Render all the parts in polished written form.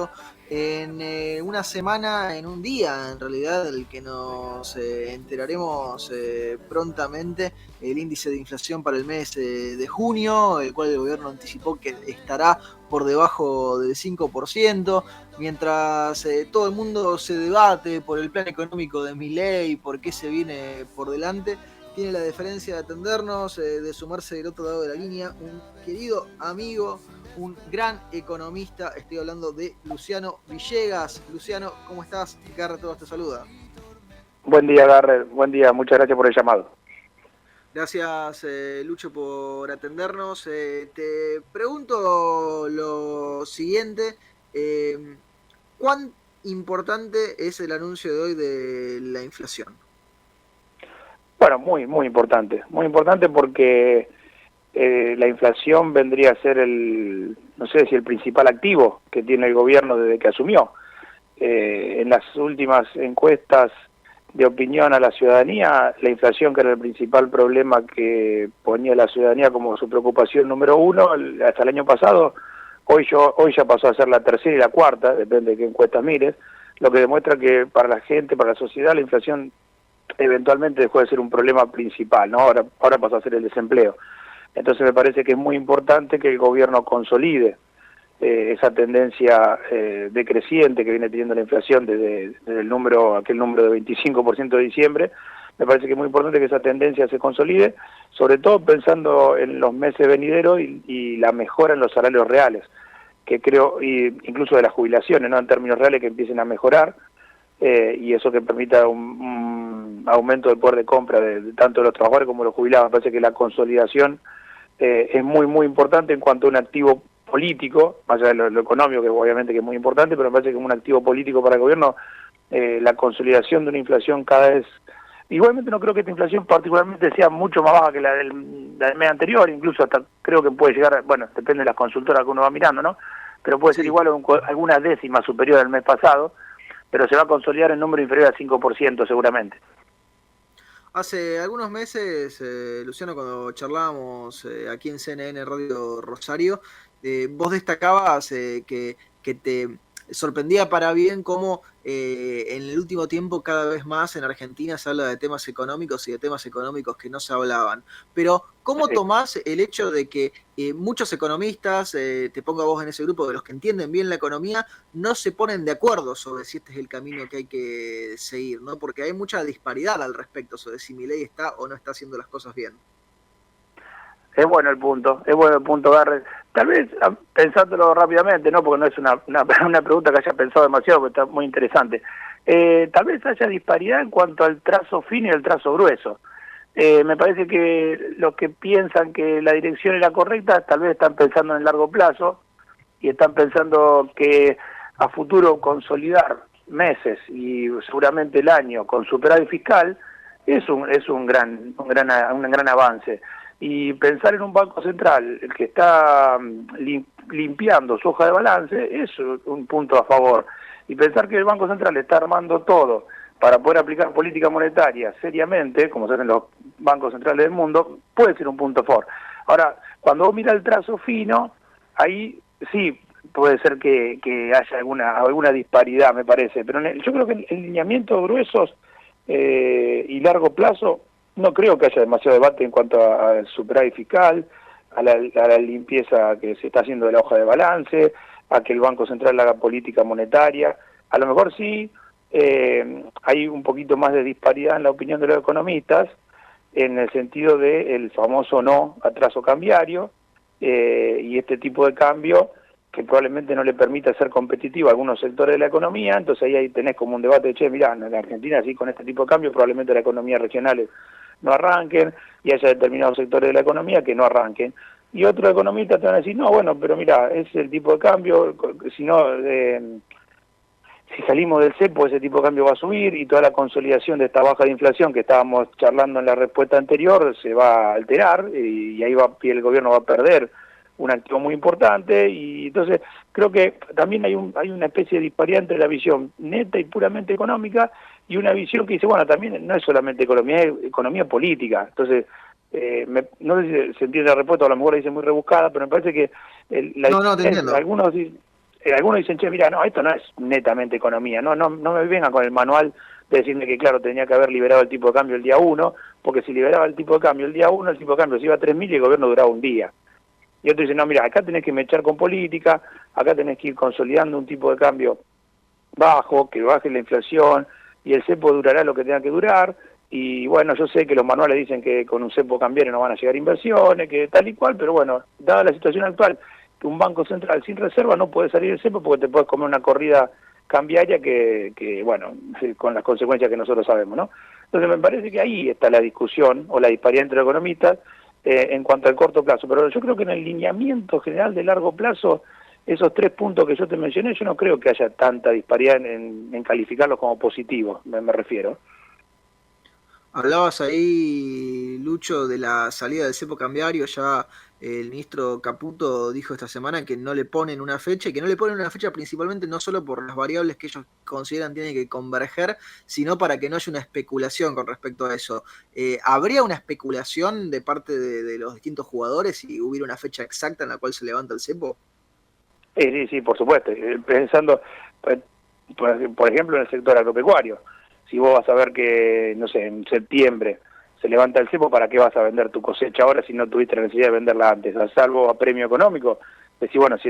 Rosario, en una semana, en un día en realidad, del que nos enteraremos prontamente, el índice de inflación para el mes de junio, el cual el gobierno anticipó que estará por debajo del 5%, mientras todo el mundo se debate por el plan económico de Milei, por qué se viene por delante. Tiene la deferencia de atendernos, de sumarse del otro lado de la línea, un querido amigo, un gran economista. Estoy hablando de Luciano Villegas. Luciano, ¿cómo estás? Garra Todos te saluda. Buen día, Garret. Buen día. Muchas gracias por el llamado. Gracias, Lucho, por atendernos. Te pregunto lo siguiente. ¿Cuán importante es el anuncio de hoy de la inflación? Bueno, muy importante. Muy importante porque la inflación vendría a ser no sé si el principal activo que tiene el gobierno desde que asumió. En las últimas encuestas de opinión a la ciudadanía, la inflación, que era el principal problema que ponía la ciudadanía como su preocupación número uno hasta el año pasado, hoy ya pasó a ser la tercera y la cuarta, depende de qué encuestas mires, lo que demuestra que para la gente, para la sociedad, la inflación eventualmente dejó de ser un problema principal, ¿no? Ahora pasó a ser el desempleo. Entonces me parece que es muy importante que el gobierno consolide esa tendencia decreciente que viene teniendo la inflación desde aquel número de 25% de diciembre. Me parece que es muy importante que esa tendencia se consolide, sobre todo pensando en los meses venideros y la mejora en los salarios reales, que creo, incluso de las jubilaciones, ¿no? En términos reales, que empiecen a mejorar, y eso que permita un aumento del poder de compra de tanto de los trabajadores como de los jubilados. Me parece que la consolidación es muy importante en cuanto a un activo político, más allá de lo económico, que obviamente que es muy importante, pero me parece que es un activo político para el gobierno, la consolidación de una inflación cada vez. Igualmente no creo que esta inflación particularmente sea mucho más baja que la del mes anterior, incluso hasta creo que puede llegar, bueno, depende de las consultoras que uno va mirando, ¿no? Pero puede ser igual o algunas décimas superior al mes pasado, pero se va a consolidar en número inferior al 5% seguramente. Hace algunos meses, Luciano, cuando charlábamos aquí en CNN Radio Rosario, vos destacabas que te sorprendía para bien cómo en el último tiempo cada vez más en Argentina se habla de temas económicos y de temas económicos que no se hablaban. Pero, ¿cómo Sí. tomás el hecho de que muchos economistas, te pongo a vos en ese grupo de los que entienden bien la economía, no se ponen de acuerdo sobre si este es el camino que hay que seguir, ¿no? Porque hay mucha disparidad al respecto sobre si Milei está o no está haciendo las cosas bien. Es bueno el punto, Garret. Tal vez, pensándolo rápidamente, ¿no? Porque no es una pregunta que haya pensado demasiado, porque está muy interesante. Tal vez haya disparidad en cuanto al trazo fino y el trazo grueso. Me parece que los que piensan que la dirección era correcta, tal vez están pensando en el largo plazo y están pensando que a futuro consolidar meses y seguramente el año con superávit fiscal es un gran avance. Y pensar en un banco central el que está limpiando su hoja de balance es un punto a favor. Y pensar que el Banco Central está armando todo para poder aplicar política monetaria seriamente, como se hacen los bancos centrales del mundo, puede ser un punto a favor. Ahora, cuando vos miras el trazo fino, ahí sí puede ser que haya alguna disparidad, me parece. Pero yo creo que en lineamientos gruesos y largo plazo, no creo que haya demasiado debate en cuanto al superávit fiscal, a la limpieza que se está haciendo de la hoja de balance, a que el Banco Central haga política monetaria. A lo mejor sí hay un poquito más de disparidad en la opinión de los economistas, en el sentido de el famoso no a trazo cambiario, y este tipo de cambio que probablemente no le permita ser competitivo a algunos sectores de la economía. Entonces ahí tenés como un debate de, che, mirá, en la Argentina sí, con este tipo de cambio probablemente las economías regionales no arranquen, y haya determinados sectores de la economía que no arranquen. Y otros economistas te van a decir, no, bueno, pero mira, es el tipo de cambio, si no, si salimos del cepo, ese tipo de cambio va a subir, y toda la consolidación de esta baja de inflación que estábamos charlando en la respuesta anterior se va a alterar, y ahí el gobierno va a perder un activo muy importante. Y entonces creo que también hay una especie de disparidad entre la visión neta y puramente económica y una visión que dice, bueno, también no es solamente economía, es economía política. Entonces, no sé si se entiende la respuesta, a lo mejor la dice muy rebuscada, pero me parece que No, te entiendo. algunos algunos dicen, che, mira, no, esto no es netamente economía, no me vengan con el manual de decirme que, claro, tenía que haber liberado el tipo de cambio el día 1, porque si liberaba el tipo de cambio el día 1, el tipo de cambio se iba a 3.000 y el gobierno duraba un día. Y otros dicen, no, mira, acá tenés que mechar con política, acá tenés que ir consolidando un tipo de cambio bajo, que baje la inflación, y el cepo durará lo que tenga que durar, y bueno, yo sé que los manuales dicen que con un cepo cambiario no van a llegar inversiones, que tal y cual, pero bueno, dada la situación actual, que un banco central sin reserva no puede salir del cepo porque te puedes comer una corrida cambiaria que bueno, con las consecuencias que nosotros sabemos, ¿no? Entonces me parece que ahí está la discusión o la disparidad entre los economistas en cuanto al corto plazo, pero yo creo que en el lineamiento general de largo plazo, esos 3 puntos que yo te mencioné, yo no creo que haya tanta disparidad en calificarlos como positivos, me refiero. Hablabas ahí, Lucho, de la salida del cepo cambiario. Ya el ministro Caputo dijo esta semana que no le ponen una fecha, y que no le ponen una fecha principalmente no solo por las variables que ellos consideran tienen que converger, sino para que no haya una especulación con respecto a eso. ¿Habría una especulación de parte de los distintos jugadores si hubiera una fecha exacta en la cual se levanta el cepo? Sí, por supuesto. Pensando, por ejemplo, en el sector agropecuario. Si vos vas a ver que, no sé, en septiembre se levanta el cepo, ¿para qué vas a vender tu cosecha ahora si no tuviste la necesidad de venderla antes? A salvo a premio económico. Decir, bueno, si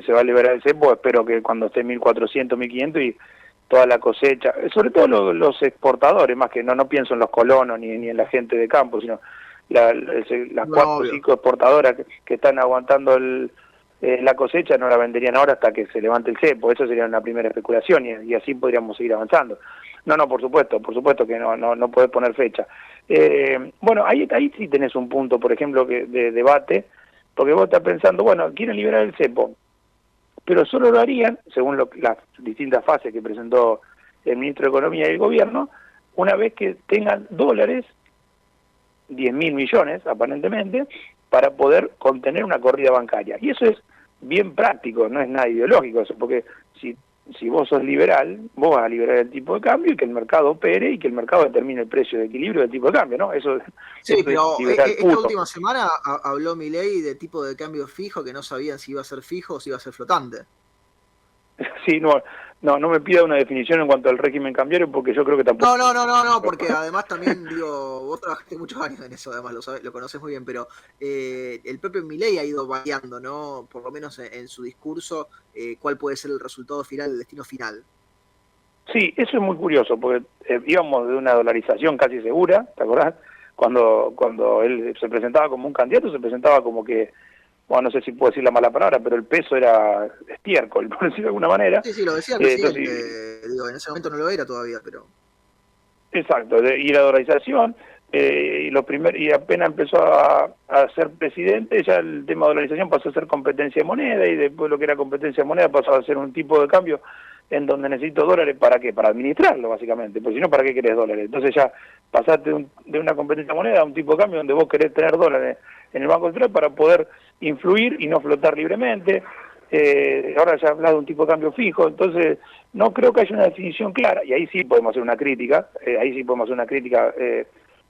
se va a liberar el cepo, espero que cuando esté 1.400, 1.500 y toda la cosecha, sobre todo los exportadores, más que no pienso en los colonos ni en la gente de campo, sino las No, 4 o obvio. 5 exportadoras que están aguantando la cosecha no la venderían ahora hasta que se levante el cepo. Eso sería una primera especulación y así podríamos seguir avanzando. No, por supuesto que no podés poner fecha. Bueno, ahí sí tenés un punto, por ejemplo, de debate, porque vos estás pensando, bueno, quieren liberar el cepo, pero solo lo harían, según las distintas fases que presentó el ministro de Economía y el gobierno, una vez que tengan dólares, 10.000 millones aparentemente, para poder contener una corrida bancaria. Y eso es bien práctico, no es nada ideológico eso, porque si vos sos liberal, vos vas a liberar el tipo de cambio y que el mercado opere y que el mercado determine el precio de equilibrio del tipo de cambio, ¿no? Eso Sí, es pero liberal esta puro. última semana habló Milei de tipo de cambio fijo, que no sabían si iba a ser fijo o si iba a ser flotante. Sí, no me pida una definición en cuanto al régimen cambiario porque yo creo que tampoco. No, porque además también, digo, vos trabajaste muchos años en eso, además lo conoces muy bien, pero el propio Milei ha ido variando, ¿no? Por lo menos en su discurso, cuál puede ser el resultado final, el destino final. Sí, eso es muy curioso, porque íbamos de una dolarización casi segura, ¿te acordás? Cuando él se presentaba como un candidato, se presentaba como que, bueno, no sé si puedo decir la mala palabra, pero el peso era estiércol, por decirlo de alguna manera. Sí, lo decía el Entonces, presidente, digo, en ese momento no lo era todavía, pero... exacto, y la dolarización, y apenas empezó a ser presidente, ya el tema de dolarización pasó a ser competencia de moneda, y después lo que era competencia de moneda pasó a ser un tipo de cambio en donde necesito dólares. ¿Para qué? Para administrarlo, básicamente, porque si no, ¿para qué querés dólares? Entonces ya pasaste de una competencia de moneda a un tipo de cambio donde vos querés tener dólares en el Banco Central para poder influir y no flotar libremente. Ahora ya hablas de un tipo de cambio fijo, entonces no creo que haya una definición clara, y ahí sí podemos hacer una crítica,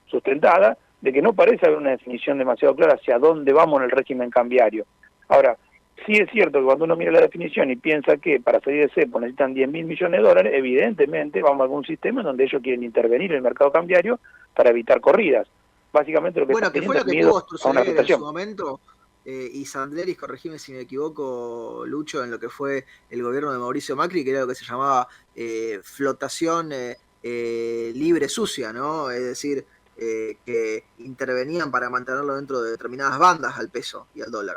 sustentada, de que no parece haber una definición demasiado clara hacia dónde vamos en el régimen cambiario. Ahora, sí es cierto que cuando uno mira la definición y piensa que para salir de cepo necesitan 10.000 millones de dólares, evidentemente vamos a algún sistema en donde ellos quieren intervenir en el mercado cambiario para evitar corridas. Básicamente lo que Bueno, están que fue teniendo lo es que pudo miedo a una suceder en su afectación. momento, y Sandleris, corregime si me equivoco, Lucho, en lo que fue el gobierno de Mauricio Macri, que era lo que se llamaba flotación libre sucia, ¿no? Es decir, que intervenían para mantenerlo dentro de determinadas bandas al peso y al dólar.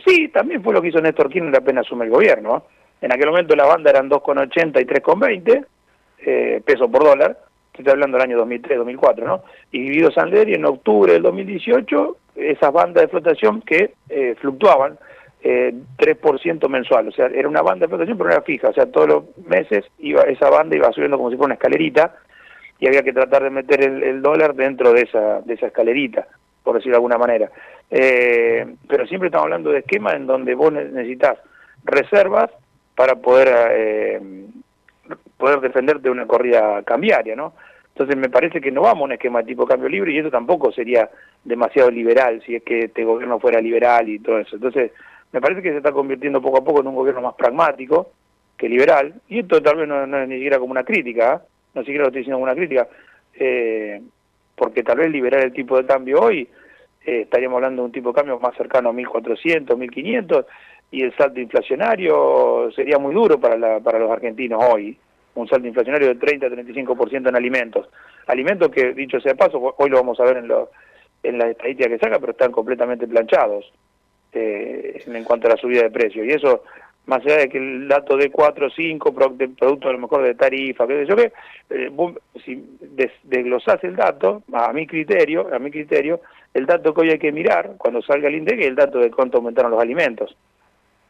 Sí, también fue lo que hizo Néstor Kirchner apenas asume el gobierno, ¿no? En aquel momento la banda eran 2,80 y 3,20 pesos por dólar, estoy hablando del año 2003, 2004, ¿no? Y Guido Sandleri en octubre del 2018, esas bandas de flotación que fluctuaban 3% mensual, o sea, era una banda de flotación pero no era fija, o sea, todos los meses esa banda iba subiendo como si fuera una escalerita y había que tratar de meter el dólar dentro de esa escalerita, por decirlo de alguna manera. Pero siempre estamos hablando de esquemas en donde vos necesitas reservas para poder defenderte de una corrida cambiaria, ¿no? Entonces me parece que no vamos a un esquema tipo cambio libre y eso tampoco sería demasiado liberal si es que este gobierno fuera liberal y todo eso. Entonces me parece que se está convirtiendo poco a poco en un gobierno más pragmático que liberal, y esto tal vez no es ni siquiera como una crítica, no siquiera lo estoy diciendo como una crítica, porque tal vez liberar el tipo de cambio hoy, estaríamos hablando de un tipo de cambio más cercano a 1.400, 1.500, y el salto inflacionario sería muy duro para los argentinos hoy, un salto inflacionario de 30-35% en alimentos. Alimentos que, dicho sea de paso, hoy lo vamos a ver en las estadísticas que saca, pero están completamente planchados en cuanto a la subida de precios. Y eso, más allá de que el dato de 4 o 5 de productos a lo mejor de tarifa, qué sé yo qué, si desglosás el dato, a mi criterio, el dato que hoy hay que mirar cuando salga el INDEC es el dato de cuánto aumentaron los alimentos.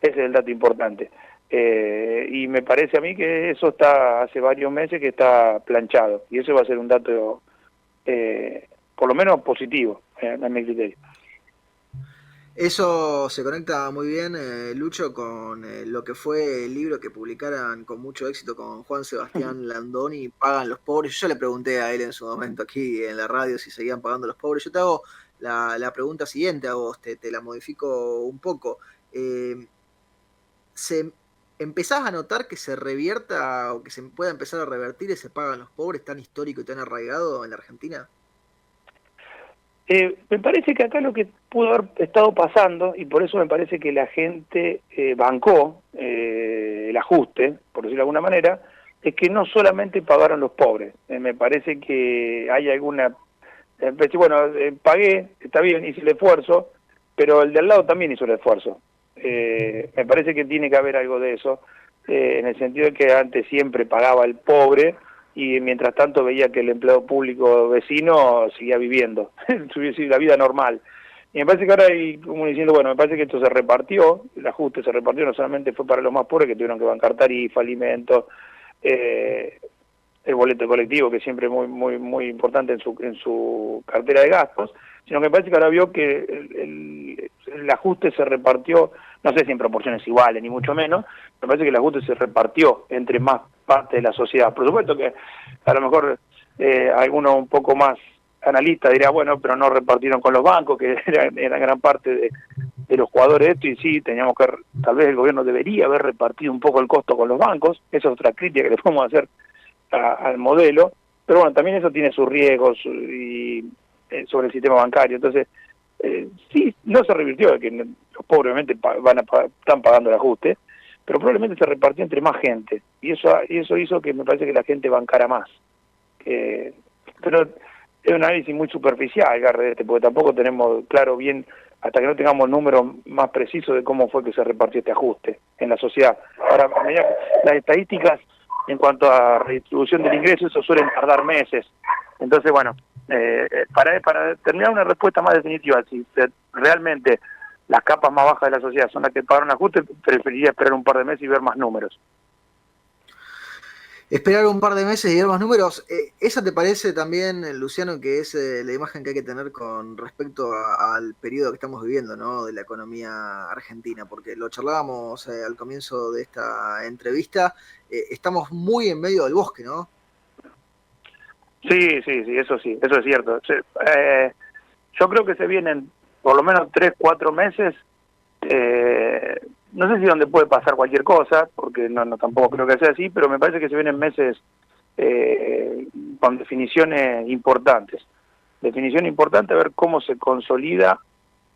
Ese es el dato importante. Y me parece a mí que eso está hace varios meses que está planchado. Y eso va a ser un dato, por lo menos positivo, a mi criterio. Eso se conecta muy bien, Lucho, con lo que fue el libro que publicaran con mucho éxito con Juan Sebastián Landoni, Pagan los pobres. Yo le pregunté a él en su momento aquí en la radio si seguían pagando los pobres. Yo te hago la pregunta siguiente a vos, te la modifico un poco. ¿Se empezás a notar que se revierta o que se pueda empezar a revertir ese Pagan los pobres tan histórico y tan arraigado en la Argentina? Me parece que acá lo que pudo haber estado pasando, y por eso me parece que la gente bancó el ajuste, por decirlo de alguna manera, es que no solamente pagaron los pobres. Me parece que hay alguna... bueno, pagué, está bien, hice el esfuerzo, pero el de al lado también hizo el esfuerzo. Me parece que tiene que haber algo de eso, en el sentido de que antes siempre pagaba el pobre, y mientras tanto veía que el empleado público vecino seguía viviendo la vida normal. Y me parece que ahora hay como diciendo, bueno, me parece que esto se repartió, el ajuste se repartió, no solamente fue para los más pobres que tuvieron que bancar tarifa, alimentos, el boleto colectivo, que siempre es muy importante en su cartera de gastos, sino que me parece que ahora vio que el ajuste se repartió, no sé si en proporciones iguales, ni mucho menos, me parece que el ajuste se repartió entre más parte de la sociedad. Por supuesto que a lo mejor alguno un poco más analista dirá, bueno, pero no repartieron con los bancos, que era gran parte de los jugadores de esto, y sí, teníamos que, tal vez el gobierno debería haber repartido un poco el costo con los bancos, esa es otra crítica que le podemos hacer al modelo, pero bueno, también eso tiene sus riesgos y sobre el sistema bancario. Entonces, sí, no se revirtió de que los pobres obviamente están pagando el ajuste, pero probablemente se repartió entre más gente, y eso hizo que me parece que la gente bancara más. Pero es un análisis muy superficial, Garre, porque tampoco tenemos claro bien, hasta que no tengamos números más precisos de cómo fue que se repartió este ajuste en la sociedad. Ahora, las estadísticas en cuanto a redistribución del ingreso, eso suelen tardar meses. Entonces, bueno, para terminar una respuesta más definitiva, si realmente las capas más bajas de la sociedad son las que pagaron ajuste, preferiría esperar un par de meses y ver más números. Esperar un par de meses y ver más números. ¿Esa te parece también, Luciano, que es la imagen que hay que tener con respecto al periodo que estamos viviendo, ¿no? De la economía argentina? Porque lo charlábamos al comienzo de esta entrevista, estamos muy en medio del bosque, ¿no? Sí, eso es cierto. Yo creo que se vienen por lo menos 3-4 meses, no sé si donde puede pasar cualquier cosa, porque no tampoco creo que sea así, pero me parece que se vienen meses con definiciones importantes. Definición importante, a ver cómo se consolida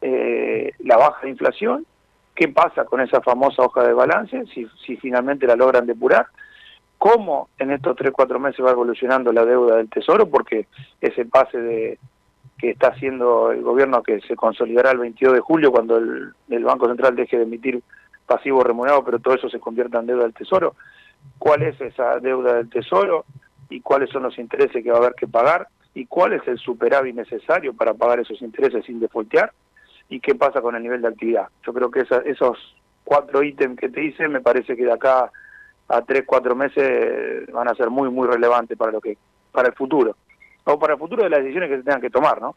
la baja de inflación, qué pasa con esa famosa hoja de balance, si finalmente la logran depurar, cómo en estos 3-4 meses va evolucionando la deuda del Tesoro, porque ese pase que está haciendo el gobierno, que se consolidará el 22 de julio, cuando el Banco Central deje de emitir pasivos remunerados, pero todo eso se convierta en deuda del Tesoro. ¿Cuál es esa deuda del Tesoro? ¿Y cuáles son los intereses que va a haber que pagar? ¿Y cuál es el superávit necesario para pagar esos intereses sin defaultear? ¿Y qué pasa con el nivel de actividad? Yo creo que esos 4 ítems que te hice, me parece que de acá a 3-4 meses van a ser muy relevantes para el futuro, o para el futuro de las decisiones que se tengan que tomar, ¿no?